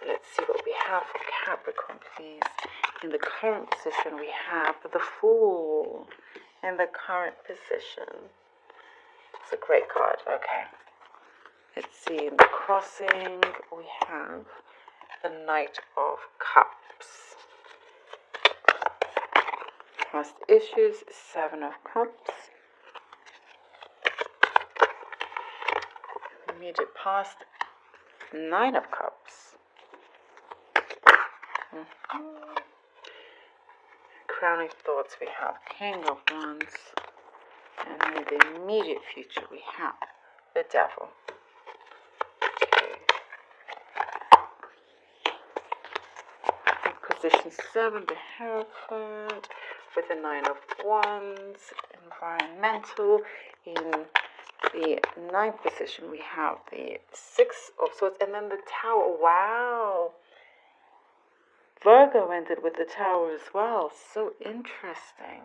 let's see what we have for Capricorn, please. In the current position, we have the Fool in the current position. It's a great card. Okay. Let's see. In the crossing, we have the Knight of Cups. Past issues, 7 of Cups. Immediate past, 9 of Cups. Crowning thoughts, we have King of Wands. And in the immediate future, we have the Devil. Okay. In position 7, the Hierophant. With the 9 of Wands. Environmental. In the 9th position, we have the 6 of Swords. And then the Tower. Wow. Virgo ended with the Tower as well. So interesting.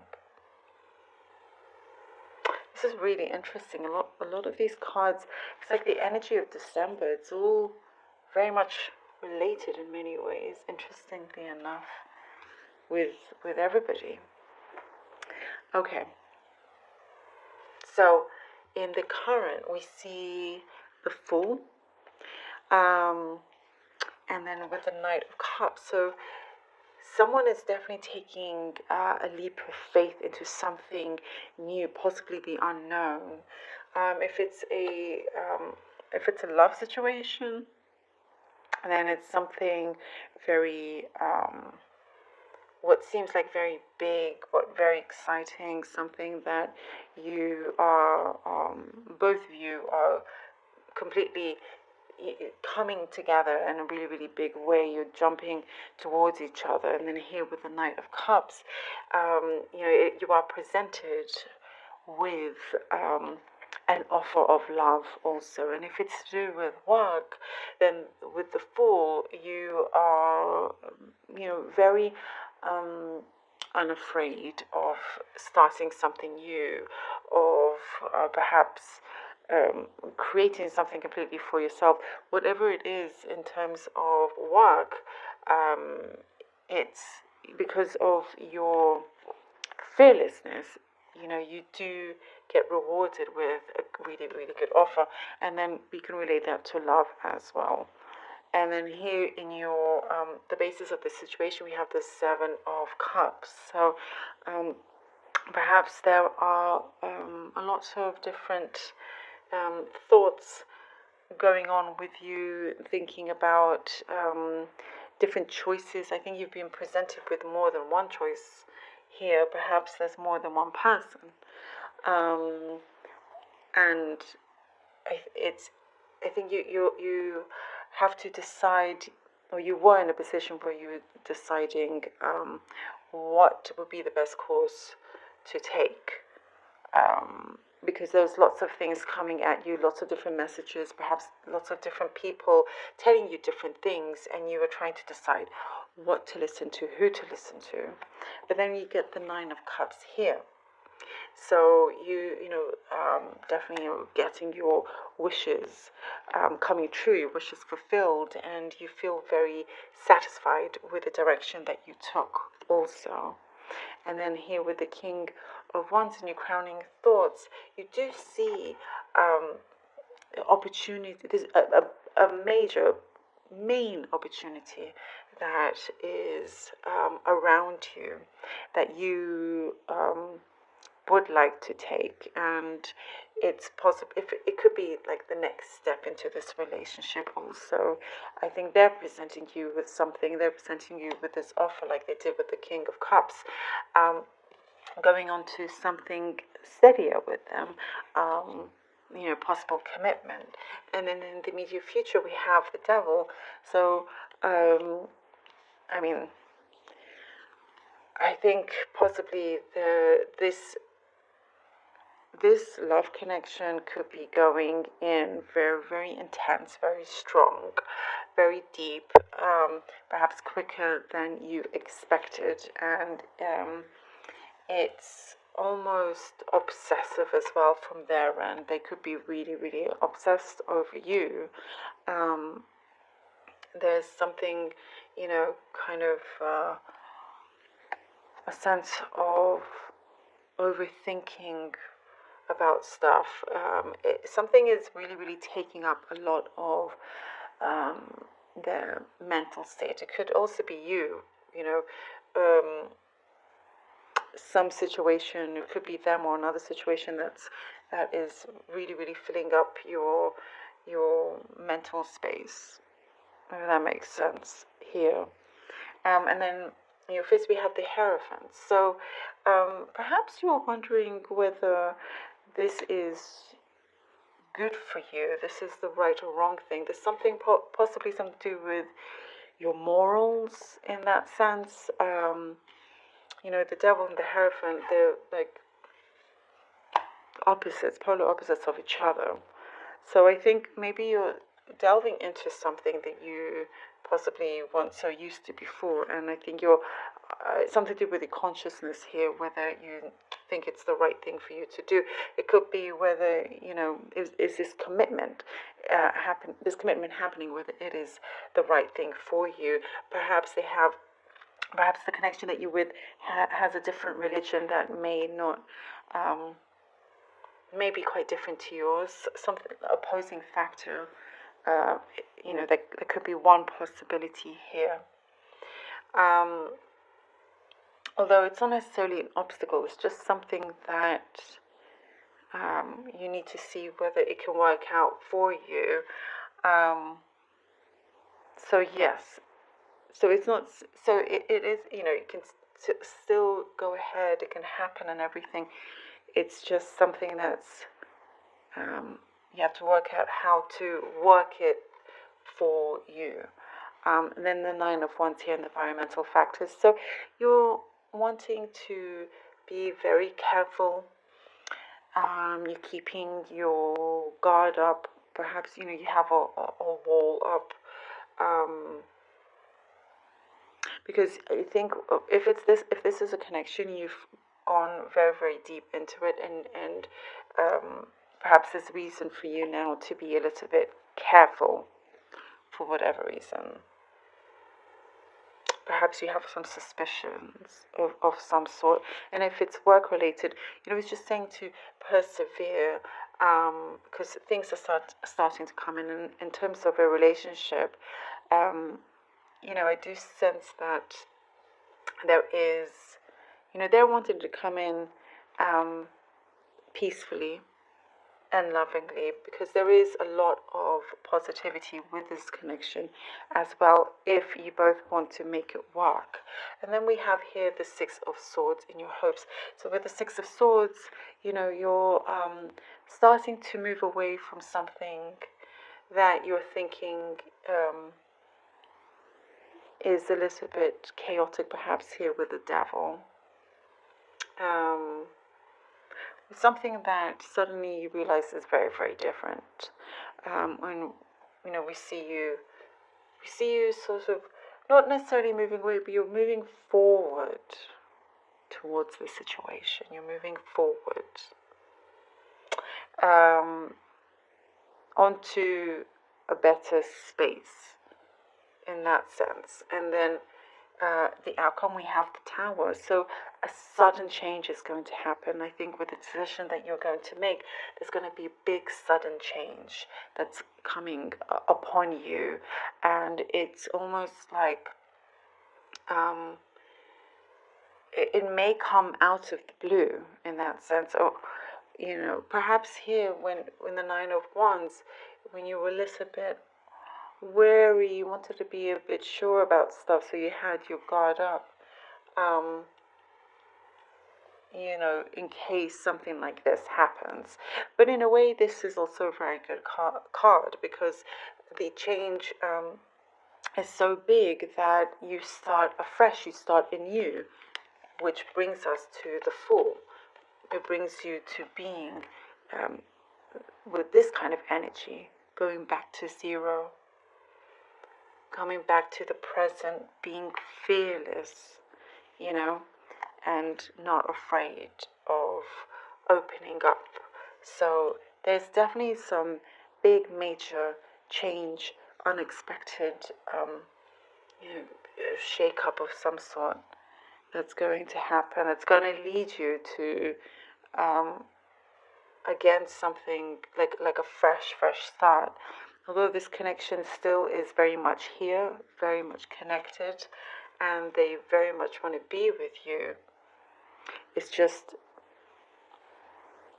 This is really interesting. A lot of these cards, it's like the energy of December. It's all very much related in many ways, interestingly enough, with everybody. Okay. So in the current, we see the Fool. And then with the Knight of Cups. So someone is definitely taking a leap of faith into something new, possibly the unknown. If it's a love situation, then it's something very what seems like very big, but very exciting. Something that you are both of you are completely coming together in a really, really big way. You're jumping towards each other. And then here with the Knight of Cups, you are presented with an offer of love also. And if it's to do with work, then with the Fool, you are, very unafraid of starting something new, of perhaps creating something completely for yourself. Whatever it is in terms of work, it's because of your fearlessness. You do get rewarded with a really, really good offer, and then we can relate that to love as well. And then here in your the basis of the situation, we have the 7 of Cups. So perhaps there are a lot of different thoughts going on with you, thinking about different choices. I think you've been presented with more than one choice here. Perhaps there's more than one person, and I think you have to decide, or you were in a position where you were deciding what would be the best course to take. Because there's lots of things coming at you, lots of different messages, perhaps lots of different people telling you different things, and you are trying to decide what to listen to, who to listen to. But then you get the 9 of Cups here. So definitely getting your wishes coming true, your wishes fulfilled, and you feel very satisfied with the direction that you took also. And then here with the King of Wands and your crowning thoughts, you do see opportunity. There's a major, main opportunity that is around you that you would like to take, and it's possible. If it could be like the next step into this relationship also. I think they're presenting you with something. They're presenting you with this offer, like they did with the King of Cups, going on to something steadier with them. Possible commitment. And then in the immediate future, we have the Devil. So, I think possibly this love connection could be going in very, very intense, very strong, very deep, perhaps quicker than you expected, and it's almost obsessive as well from their end. They could be really, really obsessed over you. there's something, kind of a sense of overthinking about stuff. Something is really, really taking up a lot of their mental state. It could also be you, some situation. It could be them or another situation that is really, really filling up your mental space. If that makes sense here. And then, first we have the Hierophant. So perhaps you're wondering whether this is good for you. This is the right or wrong thing. There's something, possibly something to do with your morals in that sense. The devil and the Hierophant, they're like opposites, polar opposites of each other. So I think maybe you're delving into something that you possibly weren't so used to before, and I think you're something to do with the consciousness here, whether you think it's the right thing for you to do. It could be whether is this commitment this commitment happening, whether it is the right thing for you. Perhaps the connection that you're with has a different religion that may not. May be quite different to yours, something opposing factor. There could be one possibility here. Although it's not necessarily an obstacle, it's just something that you need to see whether it can work out for you. So yes, so it's not. So it is. You can still go ahead. It can happen and everything. It's just something that's you have to work out how to work it for you. And then the Nine of Wands here, and the environmental factors. So you're wanting to be very careful. You're keeping your guard up. Perhaps you have a wall up. Because I think if this is a connection, you've gone very, very deep into it, and perhaps there's reason for you now to be a little bit careful for whatever reason. Perhaps you have some suspicions of some sort, and if it's work related, it's just saying to persevere, because things are starting to come in terms of a relationship. I do sense that there is, they're wanting to come in peacefully and lovingly, because there is a lot of positivity with this connection as well, if you both want to make it work. And then we have here the Six of Swords in your hopes. So with the Six of Swords, you're starting to move away from something that you're thinking is a little bit chaotic, perhaps here with the Devil. Something that suddenly you realize is very, very different. When we see you sort of not necessarily moving away, but you're moving forward towards the situation. You're moving forward onto a better space in that sense. And then the outcome, we have the Tower. So a sudden change is going to happen. I think with the decision that you're going to make, there's going to be a big sudden change that's coming upon you, and it's almost like it may come out of the blue in that sense. Or perhaps here when the Nine of Wands, when you were a little bit wary, you wanted to be a bit sure about stuff, so you had your guard up, in case something like this happens. But in a way, this is also a very good card, because the change is so big that you start afresh, you start anew, which brings us to the Fool. It brings you to being with this kind of energy, going back to zero, coming back to the present, being fearless, and not afraid of opening up. So there's definitely some big major change unexpected, shake up of some sort that's going to happen. It's going to lead you to, again, something like a fresh start. Although this connection still is very much here, very much connected, and they very much want to be with you. It's just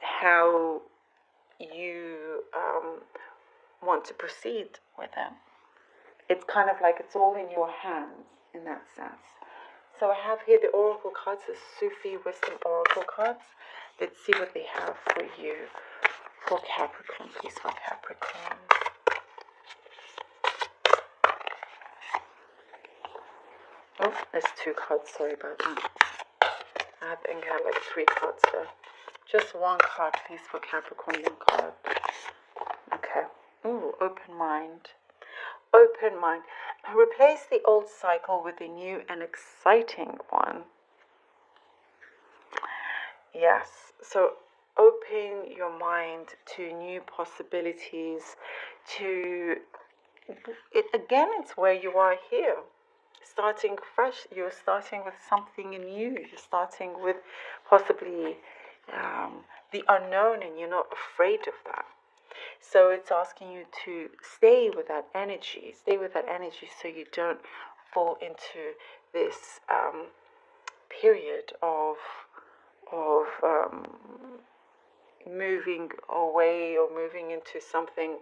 how you want to proceed with them. It's kind of like it's all in your hands in that sense. So I have here the Oracle cards, the Sufi Wisdom Oracle cards. Let's see what they have for you for Capricorn, please, for Capricorn. Oh, there's 2 cards, sorry about that. I think I had like 3 cards there. Just 1 card, please, for Capricorn, 1 card. Okay. Ooh, open mind. Open mind. Replace the old cycle with a new and exciting one. Yes. So open your mind to new possibilities. It's where you are here. Starting fresh. You're starting with something new. You're starting with possibly the unknown, and you're not afraid of that. So it's asking you to stay with that energy so you don't fall into this period of moving away or moving into something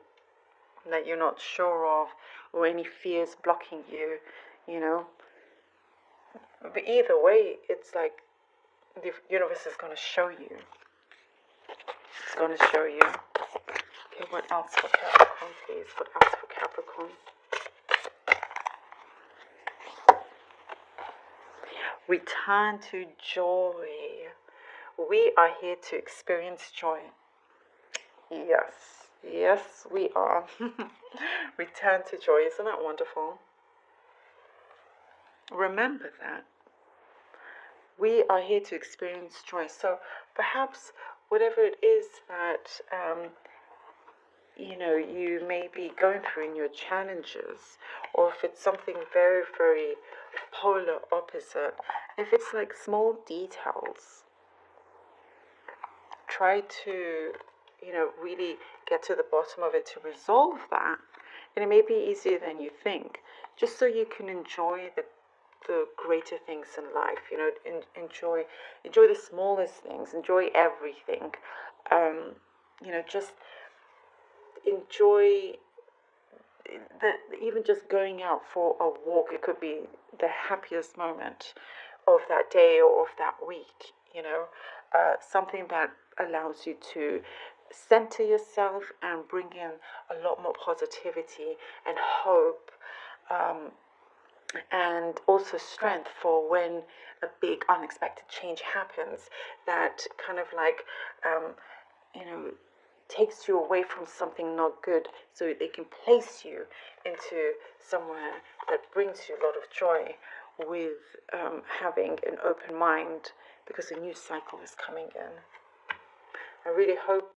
that you're not sure of, or any fears blocking you, But either way, it's like the universe is going to show you. It's going to show you. Okay, what else for Capricorn, please? What else for Capricorn? Return to joy. We are here to experience joy. Yes, we are. Return to joy. Isn't that wonderful? Remember that. We are here to experience joy. So perhaps whatever it is that you may be going through in your challenges, or if it's something very, very polar opposite, if it's like small details, try to, really get to the bottom of it to resolve that. And it may be easier than you think, just so you can enjoy the greater things in life. Enjoy the smallest things, enjoy everything. Just enjoy even just going out for a walk. It could be the happiest moment of that day or of that week. Something that allows you to center yourself and bring in a lot more positivity and hope, and also strength for when a big unexpected change happens, that kind of like takes you away from something not good, so they can place you into somewhere that brings you a lot of joy, with having an open mind, because a new cycle is coming in. I really hope